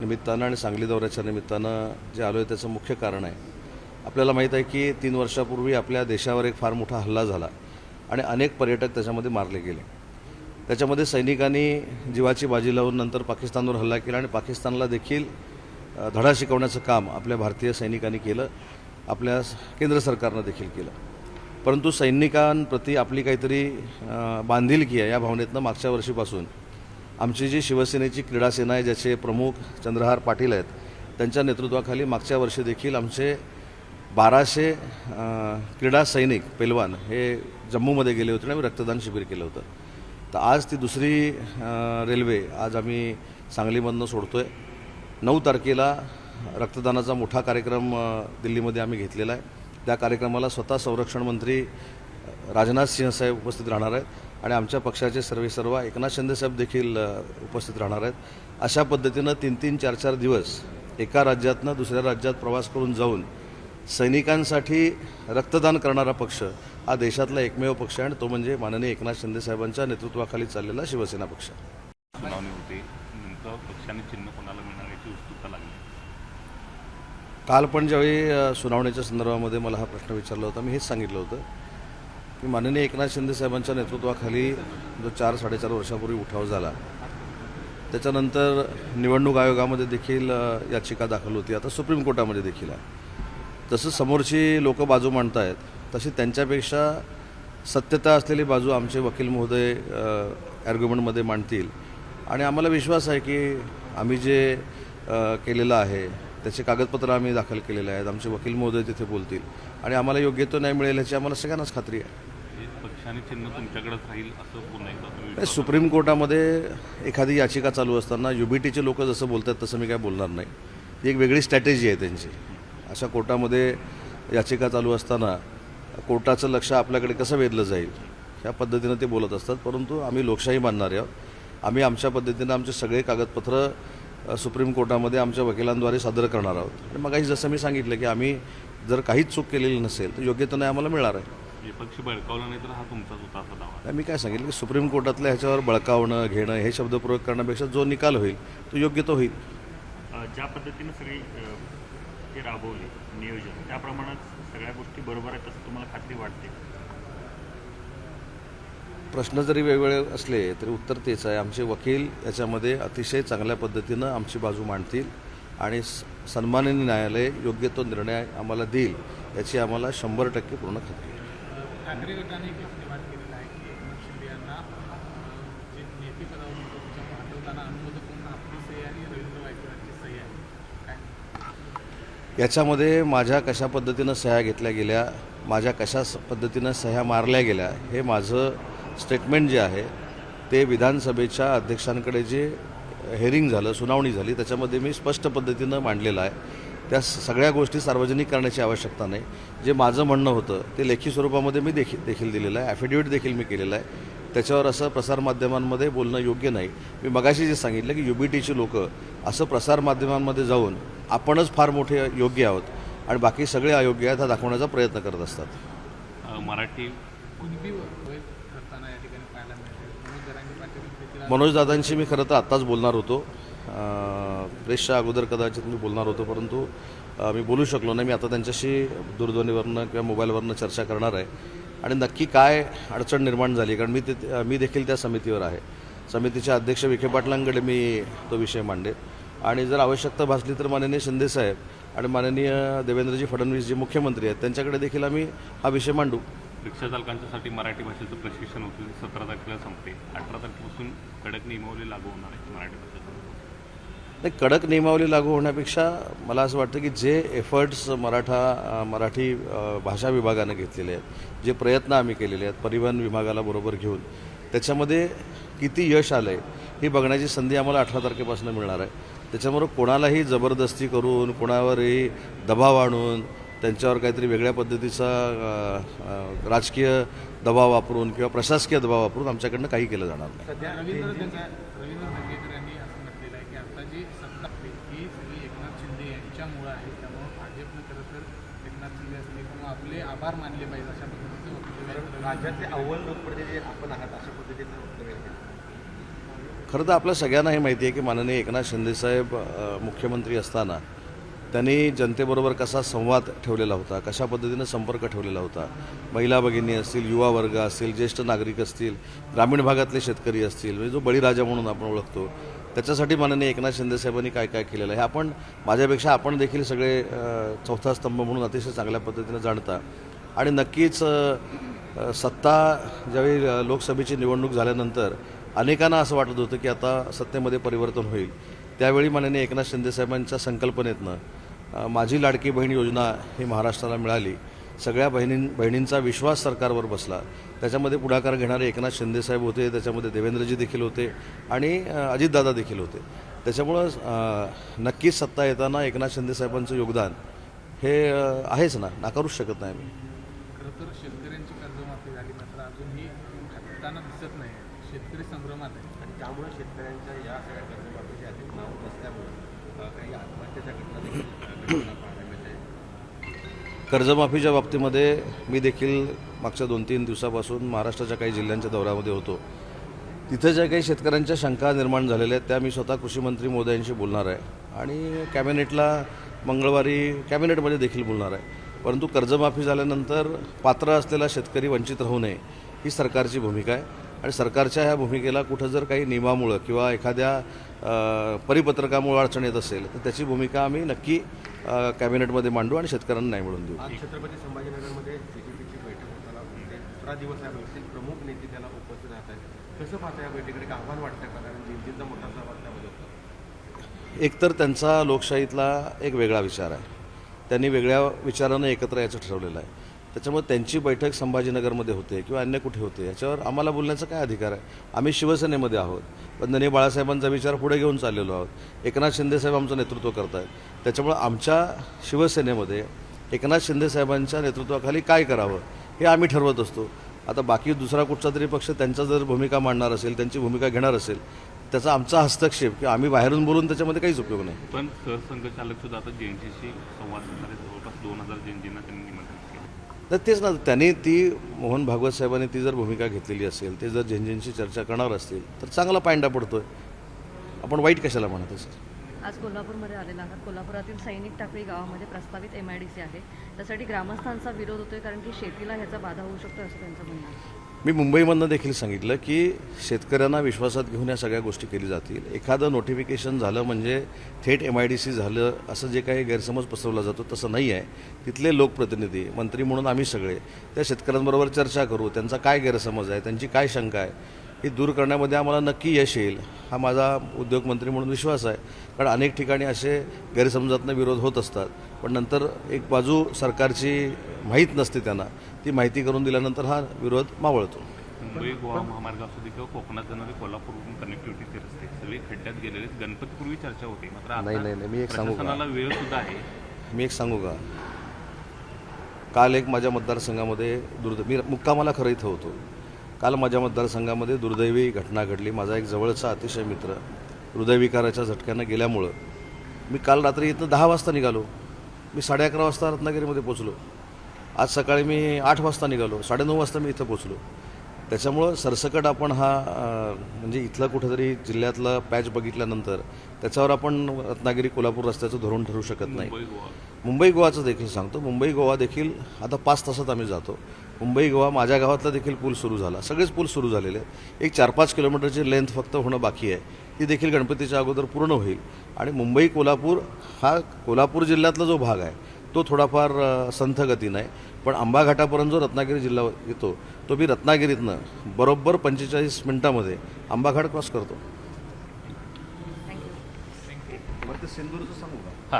निमित्तानं आणि सांगली दौऱ्याच्या निमित्तानं जे आलो आहे त्याचं मुख्य कारण आहे, आपल्याला माहीत आहे की 3 वर्षापूर्वी आपल्या देशावर एक फार मोठा हल्ला झाला आणि अनेक पर्यटक त्याच्यामध्ये मारले गेले. त्याच्यामध्ये सैनिकांनी जीवाची बाजी लावून नंतर पाकिस्तानवर हल्ला केला आणि पाकिस्तानला देखील धडा शिकवण्याचं काम आपल्या भारतीय सैनिकांनी केलं, आपल्या केंद्र सरकारनं देखील केलं. परंतु सैनिकांप्रती आपली काहीतरी बांधिलकी आहे या भावनेतनं मागच्या वर्षीपासून आमची जी शिवसेनेची क्रीडा सेना आहे, ज्याचे प्रमुख चंद्रहार पाटील आहेत, त्यांच्या नेतृत्वाखाली मागच्या वर्षी देखील आमचे 1200 क्रीडा सैनिक पेलवान हे जम्मूमध्ये गेले होते आणि रक्तदान शिबिर केलं होतं. तर आज ती दुसरी रेल्वे आज आम्ही सांगलीमधनं सोडतो आहे. 9 तारखेला रक्तदानाचा मोठा कार्यक्रम दिल्लीमध्ये आम्ही घेतलेला आहे. त्या कार्यक्रमाला स्वतः संरक्षण मंत्री राजनाथ सिंह साहेब उपस्थित राहणार आहेत आणि आमच्या पक्षाचे सर्व एकनाथ शिंदे साहेब देखील उपस्थित राहणार आहेत. अशा पद्धतीनं 3-3, 4-4 दिवस एका राज्यातनं दुसऱ्या राज्यात प्रवास करून जाऊन सैनिकांसाठी रक्तदान करणारा पक्ष हा देशातला एकमेव पक्ष आहे आणि तो म्हणजे माननीय एकनाथ शिंदे साहेबांच्या नेतृत्वाखाली चाललेला शिवसेना पक्ष. सुनावणी होते, नेमकं पक्षाने चिन्ह कोणाला मिळणार याची उत्सुकता लागली. काल पण ज्यावेळी सुनावणीच्या संदर्भामध्ये मला हा प्रश्न विचारला होता, मी हेच सांगितलं होतं की माननीय एकनाथ शिंदे साहेबांच्या नेतृत्वाखाली जो 4-4.5 वर्षापूर्वी उठाव झाला, त्याच्यानंतर निवडणूक आयोगामध्ये देखील याचिका दाखल होती, आता सुप्रीम कोर्टामध्ये देखील आहे. जसं समोरची लोक बाजू मांडत आहेत तशी त्यांच्यापेक्षा सत्यता असलेली बाजू आमचे वकील महोदय ॲर्ग्युमेंटमध्ये मांडतील आणि आम्हाला विश्वास आहे की आम्ही जे केलेलं आहे त्याचे कागदपत्र आम्ही दाखल केलेले आहेत, आमचे वकील महोदय तिथे बोलतील आणि आम्हाला योग्य तो न्याय मिळेल याची आम्हाला सगळ्यांनाच खात्री आहे. पक्षाने चिन्ह तुमच्याकडेच राहील असं पुन्हा एकदा तुम्ही सुप्रीम कोर्टामध्ये एखादी याचिका चालू असताना UBTचे लोक जसं बोलतात तसं मी काय बोलणार नाही. ही एक वेगळी स्ट्रॅटेजी आहे त्यांची. अशा कोर्टामध्ये याचिका चालू असताना कोर्टाचं लक्ष आपल्याकडे कसं वेधलं जाईल ह्या पद्धतीनं ते बोलत असतात. परंतु आम्ही लोकशाही मानणारे आहोत. आम्ही आमच्या पद्धतीनं आमचे सगळे कागदपत्र सुप्रीम कोर्टामध्ये आमच्या वकिलांद्वारे सादर करणार आहोत. आणि मगाशी जसं मी सांगितलं की आम्ही जर काहीच चूक केलेली नसेल तर योग्य तो न्याय आम्हाला मिळणार आहे. पक्ष बळकावला नाही तर हा तुमचाच होता असा दावा. मी काय सांगितलं की सुप्रीम कोर्टातल्या ह्याच्यावर बळकावणं घेणं हे शब्दप्रयोग करण्यापेक्षा जो निकाल होईल तो योग्य तो होईल. ज्या पद्धतीनं सगळी ते राबवले नियोजन त्या प्रमाणात सगळ्या गोष्टी बरोबर आहेत असं तुम्हाला खात्री वाटते? प्रश्न जरी वेगवेगळे असले तरी उत्तर तेच आहे. आमचे वकील याच्यामध्ये अतिशय चांगल्या पद्धतीनं आमची बाजू मांडतील आणि सन्माननीय न्यायालय योग्य तो निर्णय आम्हाला देईल याची आम्हाला 100% पूर्ण खात्री आहे. ठाकरे गटाने एक युक्तिवाद केलेला आहे की एकनाथ शिंदे यांना जे नेतेपदावरून हटवताना अनुमोदक म्हणून आपली सही आणि रवींद्र वायकरांची सही आहे. काय याच्यामध्ये माझ्या कशा पद्धतीनं सह्या घेतल्या गेल्या, माझ्या कशा पद्धतीनं सह्या मारल्या गेल्या, हे माझं स्टेटमेंट जे आहे ते विधानसभेच्या अध्यक्षांकडे जे हेअरिंग झालं, सुनावणी झाली, त्याच्यामध्ये मी स्पष्ट पद्धतीनं मांडलेलं आहे. त्या सगळ्या गोष्टी सार्वजनिक करण्याची आवश्यकता नाही. जे माझं म्हणणं होतं ते लेखी स्वरूपामध्ये मी देखील दिलेलं आहे, ॲफिडेविट देखील मी केलेलं आहे. त्याच्यावर असं प्रसारमाध्यमांमध्ये बोलणं योग्य नाही. मी मगाशी जे सांगितलं की UBTची लोक असं प्रसारमाध्यमांमध्ये जाऊन आपणच फार मोठे योग्य आहोत आणि बाकी सगळे अयोग्य आहेत हा दाखवण्याचा प्रयत्न करत असतात. मराठी कुणबी वय करताना या ठिकाणी पाहायला मिळते. मनोज जरांगे पाटील मनोज दादांशी मी खरं तर आत्ताच बोलणार होतो, प्रेसच्या अगोदर कदाचित मी बोलणार होतो, परंतु मी बोलू शकलो नाही. मी आता त्यांच्याशी दूरध्वनीवरनं किंवा मोबाईलवरनं चर्चा करणार आहे आणि नक्की काय अडचण निर्माण झाली, कारण मी देखील त्या समितीवर आहे. समितीच्या अध्यक्ष विखे पाटलांकडे मी तो विषय मांडेल आणि जर आवश्यकता भासली तर माननीय शिंदेसाहेब आणि माननीय देवेंद्रजी फडणवीस जे मुख्यमंत्री आहेत त्यांच्याकडे देखील आम्ही हा विषय मांडू. रिक्षा चालकांच्यासाठी मराठी भाषेचं प्रशिक्षण होतं, 17 तारखेला संपते. 18 तारखेपासून कडक नियमावली लागू होणार आहे मराठी भाषेचं. नाही, कडक नियमावली लागू होण्यापेक्षा मला असं वाटतं की जे एफर्ट्स मराठी भाषा विभागानं घेतलेले आहेत, जे प्रयत्न आम्ही केलेले आहेत परिवहन विभागाला बरोबर घेऊन, त्याच्यामध्ये किती यश आलं आहे ही बघण्याची संधी आम्हाला 18 तारखेपासून मिळणार आहे. त्याच्यामुळं कोणालाही जबरदस्ती करून, कोणावरही दबाव आणून, त्यांच्यावर काहीतरी वेगळ्या पद्धतीचा राजकीय दबाव वापरून किंवा प्रशासकीय दबाव वापरून आमच्याकडनं काही केलं जाणार नाही. सध्या रवींद्र दंगेकर यांनी असं म्हटलेलं आहे की आता जी सत्ता आहे ही सगळी एकनाथ शिंदे यांच्यामुळं आहे, त्यामुळं भाजपनं खरं तर एकनाथ शिंदे असले किंवा आपले आभार मानले पाहिजे अशा पद्धतीचं वक्तव्य राज्यातले अव्वल लोकप्रतिनिधी आपण आहात अशा पद्धतीचं वक्तव्य केलं. खरं तर आपल्या सगळ्यांना हे माहिती आहे की माननीय एकनाथ शिंदेसाहेब मुख्यमंत्री असताना त्यांनी जनतेबरोबर कसा संवाद ठेवलेला होता, कशा पद्धतीनं संपर्क ठेवलेला होता. महिला भगिनी असतील, युवा वर्ग असतील, ज्येष्ठ नागरिक असतील, ग्रामीण भागातले शेतकरी असतील, म्हणजे जो बळीराजा म्हणून आपण ओळखतो, त्याच्यासाठी माननीय एकनाथ शिंदेसाहेबांनी काय काय केलेलं आहे हे माझ्यापेक्षा आपण देखील सगळे चौथा स्तंभ म्हणून अतिशय चांगल्या पद्धतीनं जाणता. आणि नक्कीच सत्ता ज्यावेळी लोकसभेची निवडणूक झाल्यानंतर अनेकांना असं वाटत होतं की आता सत्तेमध्ये परिवर्तन होईल. त्यावेळी माननीय एकनाथ शिंदेसाहेबांच्या संकल्पनेतनं माझी लाडकी बहीण योजना ही महाराष्ट्राला मिळाली. सगळ्या बहिणींचा विश्वास सरकारवर बसला. त्याच्यामध्ये पुढाकार घेणारे एकनाथ शिंदेसाहेब होते, त्याच्यामध्ये देवेंद्रजी देखील होते आणि अजितदादा देखील होते. त्याच्यामुळं नक्कीच सत्ता येताना एकनाथ शिंदेसाहेबांचं योगदान हे आहेच ना, नाकारूच शकत नाही मी. खरं तर शेतकऱ्यांची कर्जमाफी झाली मात्र अजूनही हाताना दिसत नाही. शेतकरी संभ्रमात आहे आणि त्यामुळे शेतकऱ्यांच्या या सगळ्या कर्जमाफीचे अधिक नाव नसल्यामुळे काही आत्महत्येच्या घटना देखील घडताना पाहायला मिळते. कर्जमाफीच्या बाबतीमध्ये मी देखील मागच्या 2-3 दिवसापासून महाराष्ट्राच्या काही जिल्ह्यांच्या दौऱ्यामध्ये होतो. तिथं ज्या काही शेतकऱ्यांच्या शंका निर्माण झालेल्या आहेत त्या मी स्वतः कृषीमंत्री मोदयांशी बोलणार आहे आणि कॅबिनेटला मंगळवारी कॅबिनेटमध्ये देखील बोलणार आहे. परंतु कर्जमाफी झाल्यानंतर पात्र असलेला शेतकरी वंचित राहू नये ही सरकारची भूमिका आहे. आणि सरकारच्या ह्या भूमिकेला कुठं जर काही नियमामुळं किंवा एखाद्या परिपत्रकामुळे अडचण येत असेल तर त्याची भूमिका आम्ही नक्की कॅबिनेटमध्ये मांडू आणि शेतकऱ्यांना न्याय मिळवून देऊ. आज छत्रपती संभाजीनगरमध्ये बीजेपीची बैठक होताना दुसरा दिवस आहे. बैठकीत प्रमुख नेते त्याला उपस्थित राहत आहेत. कसं पाहता या बैठकीकडे एक आव्हान वाटतं का? कारण जनतेचा मोठा सहभाग त्यामध्ये होता. एकतर त्यांचा लोकशाहीतला एक वेगळा विचार आहे. त्यांनी वेगळ्या विचारानं एकत्र यायचं ठरवलेलं आहे. त्याच्यामुळे त्यांची बैठक संभाजीनगरमध्ये होते किंवा अन्य कुठे होते याच्यावर आम्हाला बोलण्याचा काय अधिकार आहे. आम्ही शिवसेनेमध्ये आहोत, वंदनीय बाळासाहेबांचा विचार पुढे घेऊन चाललेलो आहोत. एकनाथ शिंदेसाहेब आमचं नेतृत्व करत आहेत. त्याच्यामुळं आमच्या शिवसेनेमध्ये एकनाथ शिंदेसाहेबांच्या नेतृत्वाखाली काय करावं हे आम्ही ठरवत असतो. आता बाकी दुसरा कुठचा तरी पक्ष त्यांचा जर भूमिका मांडणार असेल, त्यांची भूमिका घेणार असेल, त्याचा आमचा हस्तक्षेप किंवा आम्ही बाहेरून बोलून त्याच्यामध्ये काहीच उपयोग नाही. पण सरसंघचालक सुद्धा आता जयंतीशी संवाद साधणारे जवळपास 2000 जयंतींना त्यांनी निमंत्रण केलं. तर तेच ना, त्यांनी ती मोहन भागवत साहेबांनी ती जर भूमिका घेतलेली असेल, ते जर झेंझेंशी चर्चा करणार असतील तर चांगला पायंडा पडतोय. आपण वाईट कशाला म्हणत असेल. आज कोल्हापूरमध्ये आलेला आहात. कोल्हापुरातील सैनिक टाकळी गावामध्ये प्रस्तावित MIDC आहे. त्यासाठी ग्रामस्थांचा विरोध होतोय कारण की शेतीला ह्याचा बाधा होऊ शकतो असं त्यांचं म्हणणं आहे. मी मुंबईमधनं देखील सांगितलं की शेतकऱ्यांना विश्वासात घेऊन या सगळ्या गोष्टी केली जातील. एखादं नोटिफिकेशन झालं म्हणजे थेट MIDC झालं असं जे काही गैरसमज पसरवला जातो तसं नाही आहे. तिथले लोकप्रतिनिधी, मंत्री म्हणून आम्ही सगळे त्या शेतकऱ्यांबरोबर चर्चा करू. त्यांचा काय गैरसमज आहे, त्यांची काय शंका आहे ही दूर करण्यामध्ये आम्हाला नक्की यश येईल हा माझा उद्योगमंत्री म्हणून विश्वास आहे. कारण अनेक ठिकाणी असे गैरसमजातनं विरोध होत असतात, पण नंतर एक बाजू सरकारची माहीत नसते त्यांना, ती माहिती करून दिल्यानंतर हा विरोध मावळतो. मुंबई गोवा महामार्ग असू दे किंवा कोकणात जाणारे कोल्हापूरवरून कनेक्टिव्हिटीचे रस्ते सगळे खड्ड्यात गेलेले. गणपतीपूर्वी चर्चा होती मात्र नाही, मी एक सांगू का? प्रशासनाला वेळ सुद्धा आहे. मी एक सांगू का? काल एक माझ्या मतदारसंघामध्ये मी मुक्कामाला खरं इथं होतो. काल माझ्या मतदारसंघामध्ये दुर्दैवी घटना घडली. माझा एक जवळचा अतिशय मित्र हृदयविकाराच्या झटक्यानं गेल्यामुळं मी काल रात्री इथं 10 वाजता निघालो. मी 11:30 वाजता रत्नागिरीमध्ये पोचलो. आज सकाळी मी 8 वाजता निघालो, 9:30 वाजता मी इथं पोचलो. त्याच्यामुळं सरसकट आपण हा म्हणजे इथलं कुठंतरी जिल्ह्यातला पॅच बघितल्यानंतर त्याच्यावर आपण रत्नागिरी कोल्हापूर रस्त्याचं धोरण ठरवू शकत नाही. मुंबई गोवाचं देखील सांगतो. मुंबई गोवा देखील आता 5 तासात आम्ही जातो. मुंबई गोवा माझ्या गावातला देखील पूल सुरू झाला. सगळेच पूल सुरू झालेले आहेत. एक 4-5 किलोमीटरची लेंथ फक्त होणं बाकी आहे. ती देखील गणपतीच्या अगोदर पूर्ण होईल. आणि मुंबई कोल्हापूर हा कोल्हापूर जिल्ह्यातला जो भाग आहे तो थोडाफार संथ गतीनं आहे. पण आंबा घाटापर्यंत जो रत्नागिरी जिल्हा येतो तो मी रत्नागिरीतनं बरोबर 45 मिनिटामध्ये आंबा घाट क्रॉस करतो. थँक्यू. बरं, ते सिंदूरचं सांगू का?